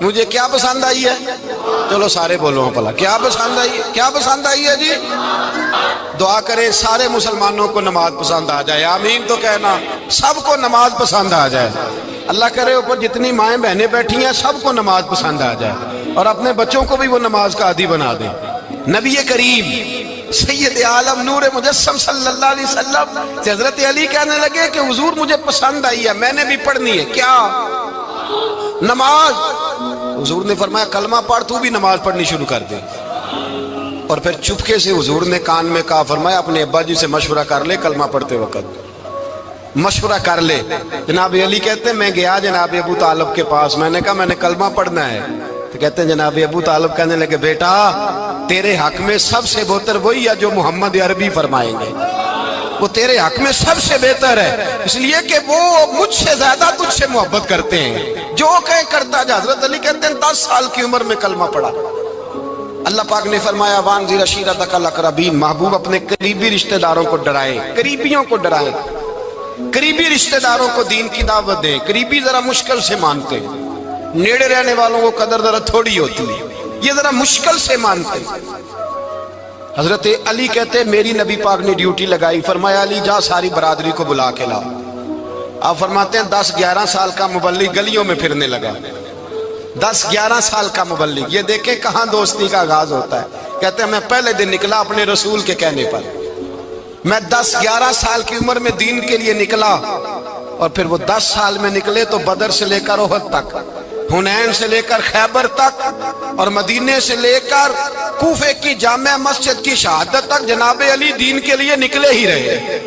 مجھے کیا پسند آئی ہے؟ چلو سارے بولو پلا کیا پسند آئی ہے؟ کیا پسند آئی ہے جی؟ دعا کرے سارے مسلمانوں کو نماز پسند آ جائے، آمین تو کہنا، سب کو نماز پسند آ جائے۔ اللہ کرے اوپر جتنی مائیں بہنیں بیٹھی ہیں سب کو نماز پسند آ جائے، اور اپنے بچوں کو بھی وہ نماز کا عادی بنا دیں۔ نبی کریم سید عالم نور مجسم صلی اللہ علیہ وسلم سے حضرت علی کہنے لگے کہ حضور مجھے پسند آئی ہے، میں نے بھی پڑھنی ہے۔ کیا؟ نماز۔ حضور نے فرمایا کلمہ پڑھ، تو بھی نماز پڑھنی شروع کر دے۔ اور پھر چپکے سے حضور نے کان میں کہا، فرمایا اپنے ابا جی سے مشورہ کر لے کلمہ پڑھتے وقت، مشورہ کر لے۔ جناب علی کہتے ہیں میں گیا جناب ابو طالب کے پاس، میں نے کہا میں نے کلمہ پڑھنا ہے، تو کہتے ہیں جناب ابو طالب کہنے لگے بیٹا تیرے حق میں سب سے بہتر وہی ہے جو محمد عربی فرمائیں گے، وہ تیرے حق میں سب سے بہتر ہے، اس لیے کہ وہ مجھ سے زیادہ تجھ سے محبت کرتے ہیں، جو کہیں کرتا جا۔ حضرت علی کہتے ہیں 10 سال کی عمر میں کلمہ پڑھا۔ اللہ پاک نے فرمایا وانذر عشیرتک الاقربین، محبوب اپنے قریبی رشتہ داروں کو ڈرائیں، قریبیوں کو ڈرائیں، قریبی رشتہ داروں کو دین کی دعوت دیں۔ قریبی ذرا مشکل سے مانتے ہیں، نیڑے رہنے والوں کو قدر ذرا تھوڑی ہوتی ہے، یہ ذرا مشکل سے مانتے ہیں۔ حضرت علی کہتے ہیں میری نبی پاک نے ڈیوٹی لگائی، فرمایا علی جا ساری برادری کو بلا کے لا۔ آپ فرماتے ہیں 10-11 سال کا مبلغ گلیوں میں پھرنے لگا، 10-11 سال کا مبلغ، یہ دیکھیں کہاں دوستی کا آغاز ہوتا ہے۔ کہتے ہیں میں پہلے دن نکلا اپنے رسول کے کہنے پر، میں 10-11 سال کی عمر میں دین کے لیے نکلا، اور پھر وہ 10 سال میں نکلے تو بدر سے لے کر احد تک، حنین سے لے کر خیبر تک، اور مدینے سے لے کر کوفے کی جامع مسجد کی شہادت تک جناب علی دین کے لیے نکلے ہی رہے۔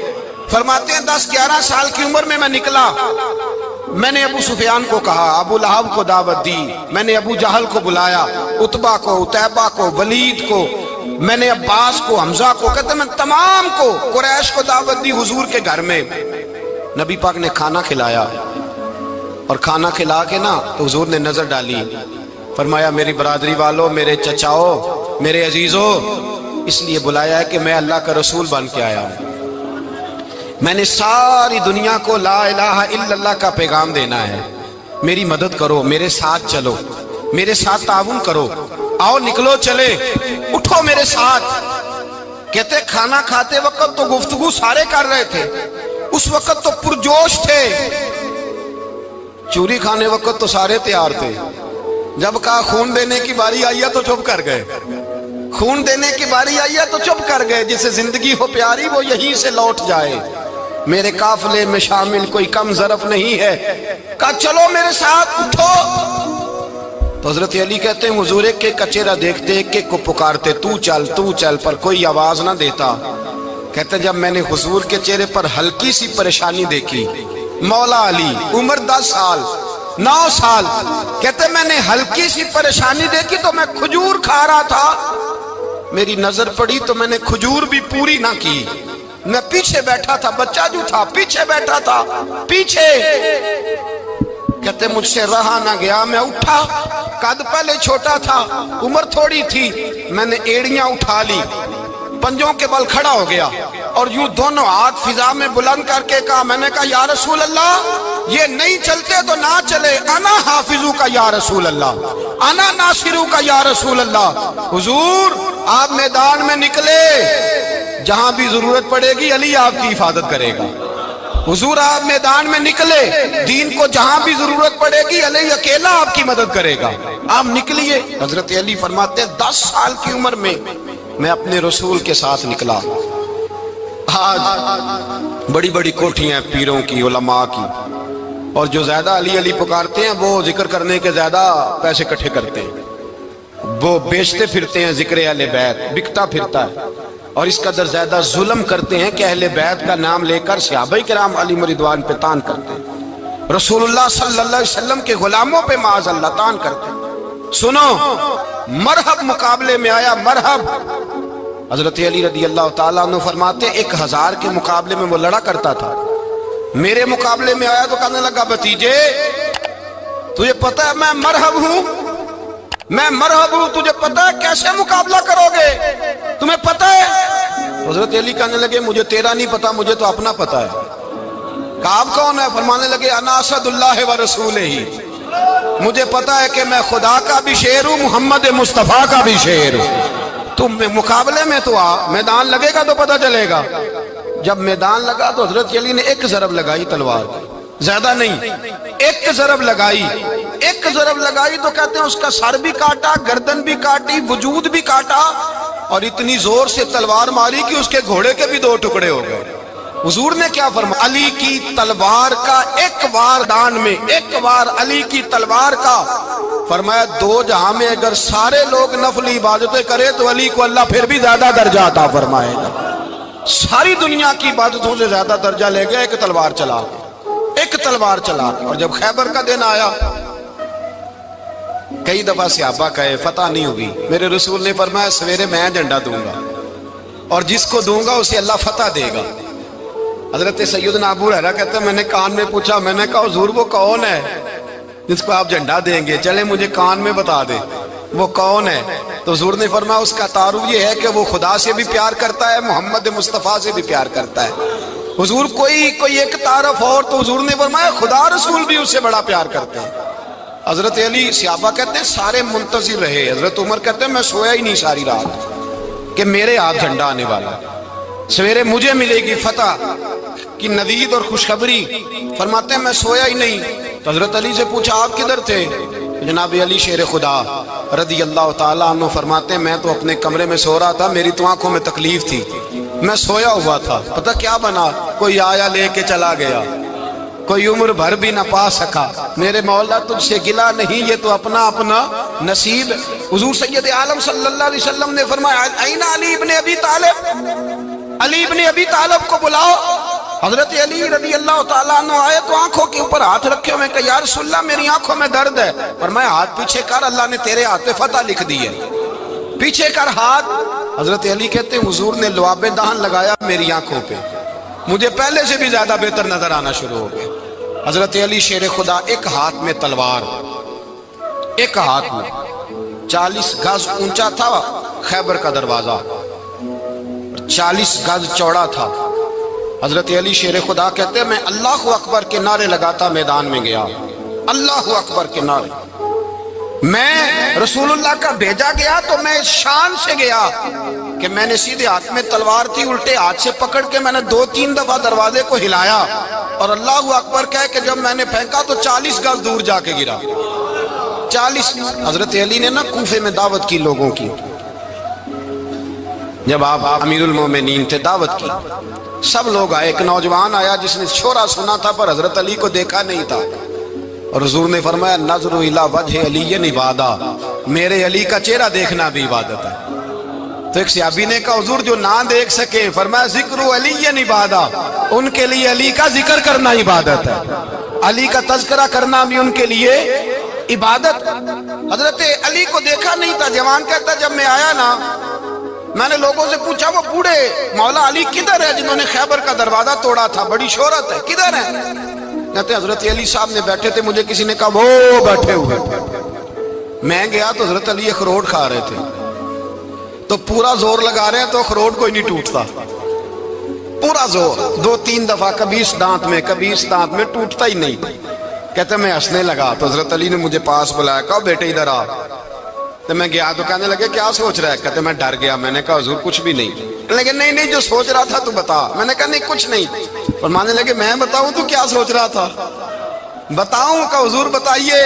فرماتے ہیں 10-11 سال کی عمر میں نکلا، میں نے ابو سفیان کو کہا، ابو لہب کو دعوت دی، میں نے ابو جہل کو بلایا، عتبہ کو، عتیبہ کو، ولید کو، میں نے عباس کو، حمزہ کو، کہتے ہیں میں تمام کو، قریش کو دعوت دی حضور کے گھر میں۔ نبی پاک نے کھانا کھلایا، اور کھانا کھلا کے نا تو حضور نے نظر ڈالی، فرمایا میری برادری والوں، میرے چچاؤ، میرے عزیزوں، اس لیے بلایا ہے کہ میں اللہ کا رسول بن کے آیا ہوں، میں نے ساری دنیا کو لا الہ الا اللہ کا پیغام دینا ہے، میری مدد کرو، میرے ساتھ چلو، میرے ساتھ تعاون کرو، آؤ نکلو چلے، اٹھو میرے ساتھ۔ کہتے کھانا کھاتے وقت تو گفتگو سارے کر رہے تھے، اس وقت تو پرجوش تھے، چوری کھانے وقت تو سارے تیار تھے، جب کہا خون دینے کی باری آئی ہے تو چپ کر گئے، خون دینے کی باری آئی ہے تو چپ کر گئے، جسے زندگی ہو پیاری وہ یہیں سے لوٹ جائے، میرے قافلے میں شامل کوئی کم ظرف نہیں ہے، کہا چلو میرے ساتھ اٹھو۔ تو حضرت علی کہتے ہیں حضور ایک ایک کا چہرہ دیکھتے، ایک ایک کو پکارتے، تو چل پر کوئی آواز نہ دیتا۔ کہتے جب میں نے حضور کے چہرے پر ہلکی سی پریشانی دیکھی، مولا علی عمر 10 سال 9 سال، کہتے میں نے ہلکی سی پریشانی دیکھی تو میں کھجور کھا رہا تھا، میری نظر پڑی تو میں نے کھجور بھی پوری نہ کی، میں پیچھے بیٹھا تھا، بچہ جو تھا پیچھے بیٹھا تھا، پیچھے۔ کہتے مجھ سے رہا نہ گیا، میں اٹھا، قد پہلے چھوٹا تھا، عمر تھوڑی تھی، میں نے ایڑیاں اٹھا لی، پنجوں کے بل کھڑا ہو گیا، اور یوں دونوں ہاتھ فضا میں بلند کر کے کہا، میں نے کہا یا رسول اللہ یہ نہیں چلتے تو نہ چلے، انا حافظو کا یا رسول اللہ، انا ناصرو کا یا رسول اللہ۔ حضور آپ میدان میں نکلے، جہاں بھی ضرورت پڑے گی علی آپ کی حفاظت کرے گا، حضور آپ میدان میں نکلے، دین کو جہاں بھی ضرورت پڑے گی علی اکیلا آپ کی مدد کرے گا، آپ نکلیے۔ حضرت علی فرماتے ہیں 10 سال کی عمر میں میں اپنے رسول کے ساتھ نکلا۔ آج بڑی بڑی کوٹھیاں پیروں کی، علماء کی، اور جو زیادہ علی علی پکارتے ہیں وہ ذکر کرنے کے زیادہ پیسے اکٹھے کرتے ہیں، وہ بیچتے پھرتے ہیں، ذکر اہل بیت بکتا پھرتا ہے، اور اس قدر زیادہ ظلم کرتے ہیں کہ اہل بیت کا نام لے کر صحابہ کرام علی رضوان پہ تان کرتے ہیں، رسول اللہ صلی اللہ علیہ وسلم کے غلاموں پہ معاذ اللہ تان کرتے ہیں۔ سنو مرحب مقابلے میں آیا، مرحب۔ حضرت علی رضی اللہ تعالیٰ عنہ فرماتے 1000 کے مقابلے میں وہ لڑا کرتا تھا، میرے مقابلے میں آیا تو کہنے لگا بھتیجے تجھے پتا ہے میں مرحب ہوں، میں مرحب ہوں، تجھے پتا ہے کیسے مقابلہ کرو گے، تمہیں پتا ہے؟ حضرت علی کہنے لگے مجھے تیرا نہیں پتا، مجھے تو اپنا پتا ہے۔ کہا آپ کون ہے؟ فرمانے لگے انا اسد اللہ و رسولہ، مجھے پتا ہے کہ میں خدا کا بھی شیر ہوں، محمد مصطفیٰ کا بھی شیر ہوں۔ تم مقابلے میں تو آ، میدان لگے گا تو پتہ چلے گا۔ جب میدان لگا تو حضرت علی نے ایک ضرب لگائی تلوار کی، زیادہ نہیں، ایک ضرب لگائی۔ ایک ضرب لگائی تو کہتے ہیں اس کا سر بھی کاٹا، گردن بھی کاٹی، وجود بھی کاٹا، اور اتنی زور سے تلوار ماری کہ اس کے گھوڑے کے بھی دو ٹکڑے ہو گئے۔ حضور نے کیا فرمایا؟ علی کی تلوار کا ایک وار دان میں، ایک وار علی کی تلوار کا، فرمایا دو جہاں میں اگر سارے لوگ نفل عبادتیں کرے تو علی کو اللہ پھر بھی زیادہ درجہ عطا فرمائے گا۔ ساری دنیا کی عبادتوں سے زیادہ درجہ لے گیا ایک تلوار چلا کے، ایک تلوار چلا کے۔ اور جب خیبر کا دن آیا، کئی دفعہ صحابہ کہے فتح نہیں ہوگی، میرے رسول نے فرمایا سویرے میں جھنڈا دوں گا، اور جس کو دوں گا اسے اللہ فتح دے گا۔ حضرت سیدنا ابو ہریرہ کہتے ہیں میں نے کان میں پوچھا، میں نے کہا حضور وہ کون ہے جس کو آپ جھنڈا دیں گے؟ چلے مجھے کان میں بتا دیں وہ کون ہے۔ تو حضور نے فرمایا اس کا تعارف یہ ہے کہ وہ خدا سے بھی پیار کرتا ہے، محمد مصطفیٰ سے بھی پیار کرتا ہے۔ حضور کوئی ایک تعارف اور، تو حضور نے فرمایا خدا رسول بھی اس سے بڑا پیار کرتے ہیں۔ حضرت علی، صحابہ کہتے ہیں سارے منتظر رہے۔ حضرت عمر کہتے ہیں میں سویا ہی نہیں ساری رات کہ میرے ہاتھ جھنڈا آنے والا، سویرے مجھے ملے گی فتح کی نوید اور خوشخبری۔ فرماتے ہیں میں سویا ہی نہیں۔ تو حضرت علی سے پوچھا آپ کدھر تھے؟ جناب علی شیر خدا رضی اللہ تعالیٰ عنہ فرماتے ہیں میں تو اپنے کمرے میں سو رہا تھا، میری تو آنکھوں میں تکلیف تھی، میں سویا ہوا تھا، پتہ کیا بنا؟ کوئی آیا لے کے چلا گیا، کوئی عمر بھر بھی نہ پا سکا۔ میرے مولا تجھ سے گلا نہیں، یہ تو اپنا اپنا نصیب ہے۔ حضور سید عالم صلی اللہ علیہ وسلم نے فرمایا این علی ابن ابی طالب، علی ابن ابی طالب کو بلاؤ۔ حضرت علی رضی اللہ تعالیٰ عنہ آئے تو آنکھوں کے اوپر ہاتھ رکھے ہوئے کہ یا رسول اللہ میری آنکھوں میں درد ہے۔ فرمایا ہاتھ پیچھے کر، اللہ نے تیرے ہاتھ پہ فتح لکھ دی ہے، پیچھے کر ہاتھ۔ حضرت علی کہتے ہیں حضور نے لعاب دہن لگایا میری آنکھوں پہ، مجھے پہلے سے بھی زیادہ بہتر نظر آنا شروع ہو گئے۔ حضرت علی شیر خدا، ایک ہاتھ میں تلوار، ایک ہاتھ میں 40 گز اونچا تھا خیبر کا دروازہ، 40 گز چوڑا تھا۔ حضرت علی شیر خدا کہتے ہیں میں اللہ اکبر کے نعرے لگاتا میدان میں گیا، اللہ اکبر کے نعرے۔ میں رسول اللہ کا بھیجا گیا تو میں اس شان سے گیا کہ میں نے سیدھے ہاتھ میں تلوار تھی، الٹے ہاتھ سے پکڑ کے میں نے 2-3 دفعہ دروازے کو ہلایا اور اللہ اکبر کہہ کہ جب میں نے پھینکا تو 40 گز دور جا کے گرا، 40۔ حضرت علی نے نا کوفے میں دعوت کی لوگوں کی، جب آپ امیر المومنین تھے، دعوت کی، سب لوگ آئے۔ ایک نوجوان آیا جس نے شورا سنا تھا پر حضرت علی کو دیکھا نہیں تھا، اور حضور نے فرمایا نظر الی وجہ علی عبادہ، میرے علی کا چہرہ دیکھنا بھی عبادت ہے۔ تو ایک صحابی نے کہا حضور جو نہ دیکھ سکے، فرمایا ذکر علی عبادہ، ان کے لیے علی کا ذکر کرنا عبادت ہے، علی کا تذکرہ کرنا بھی ان کے لیے عبادت۔ حضرت علی کو دیکھا نہیں تھا۔ جوان کہتا جب میں آیا نا، میں نے لوگوں سے پوچھا وہ بوڑھے مولا علی کدھر ہے جنہوں نے خیبر کا دروازہ توڑا تھا، بڑی شہرت ہے، کدھر ہے؟ کہتے حضرت علی صاحب نے بیٹھے تھے، مجھے کسی نے کہا وہ بیٹھے ہوئے۔ میں گیا تو حضرت علی اخروٹ کھا رہے تھے، تو پورا زور لگا رہے ہیں تو اخروٹ کوئی نہیں ٹوٹتا، پورا زور 2-3 دفعہ، کبھی اس دانت میں کبھی اس دانت میں، ٹوٹتا ہی نہیں۔ کہتے میں ہنسنے لگا تو حضرت علی نے مجھے پاس بلایا، کہا بیٹے ادھر آ۔ تو میں گیا تو کہنے لگے کیا سوچ رہا ہے؟ کہتے میں ڈر گیا۔ میں نے کہا حضور کچھ بھی نہیں۔ لیکن نہیں جو سوچ رہا تھا تو بتا۔ میں نے کہا نہیں کچھ نہیں۔ فرمانے لگے میں بتاؤں تو کیا سوچ رہا تھا؟ بتاؤں؟ کہ حضور بتائیے۔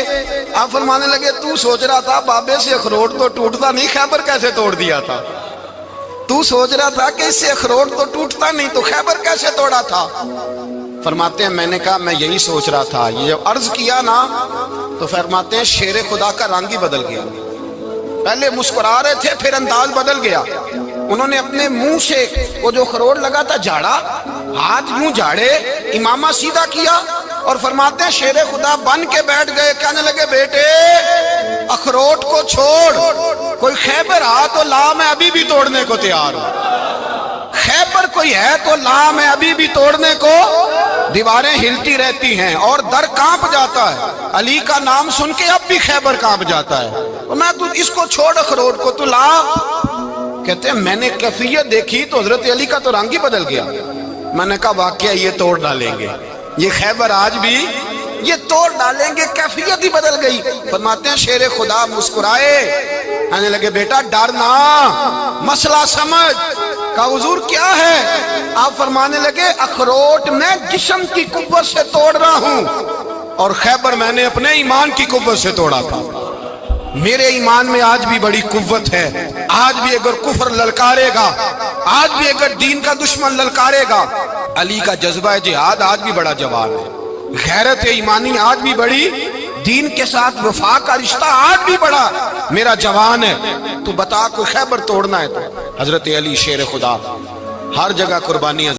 آپ فرمانے لگے تو سوچ رہا تھا بابے سے اخروٹ تو ٹوٹتا نہیں، خیبر کیسے توڑ دیا تھا؟ تو سوچ رہا تھا کہ اس سے اخروٹ تو ٹوٹتا نہیں تو خیبر کیسے توڑا تھا؟ فرماتے ہیں میں نے کہا میں یہی سوچ رہا تھا۔ یہ عرض کیا نا تو فرماتے ہیں شیر خدا کا رنگ ہی بدل گیا، پہلے مسکرا رہے تھے پھر انداز بدل گیا۔ انہوں نے اپنے منہ سے وہ جو خروٹ لگا تھا جھاڑا، ہاتھ یوں جھاڑے، امامہ سیدھا کیا اور فرماتے ہیں شیر خدا بن کے بیٹھ گئے۔ کہنے لگے بیٹے اخروٹ کو چھوڑ، کوئی خیبر آ تو لا، میں ابھی بھی توڑنے کو تیار ہوں۔ خیبر کوئی ہے تو لا، میں ابھی بھی توڑنے کو۔ دیواریں ہلتی رہتی ہیں اور در کانپ جاتا ہے، علی کا نام سن کے اب بھی خیبر کانپ جاتا ہے۔ میں تو اس کو چھوڑ اخروٹ کو تو لا۔ کہتے ہیں میں نے کیفیت دیکھی تو حضرت علی کا تو رنگ ہی بدل گیا۔ میں نے کہا واقعہ یہ توڑ ڈالیں گے، یہ خیبر آج بھی یہ توڑ ڈالیں گے، کیفیت ہی بدل گئی۔ فرماتے ہیں شیر خدا مسکرائے، کہنے لگے بیٹا ڈرنا، مسئلہ سمجھ۔ کہا حضور کیا ہے؟ آپ فرمانے لگے اخروٹ میں جسم کی قوت سے توڑ رہا ہوں، اور خیبر میں نے اپنے ایمان کی قوت سے توڑا تھا۔ میرے ایمان میں آج بھی بڑی قوت ہے، آج بھی اگر کفر للکارے گا، آج بھی اگر دین کا دشمن للکارے گا، علی کا جذبہ جہاد آج بھی بڑا جوان ہے، غیرت ایمانی آج بھی بڑی، دین کے ساتھ وفا کا رشتہ آج بھی بڑا میرا جوان ہے۔ تو بتا کوئی خیبر توڑنا ہے تو حضرت علی شیر خدا، ہر جگہ قربانیاں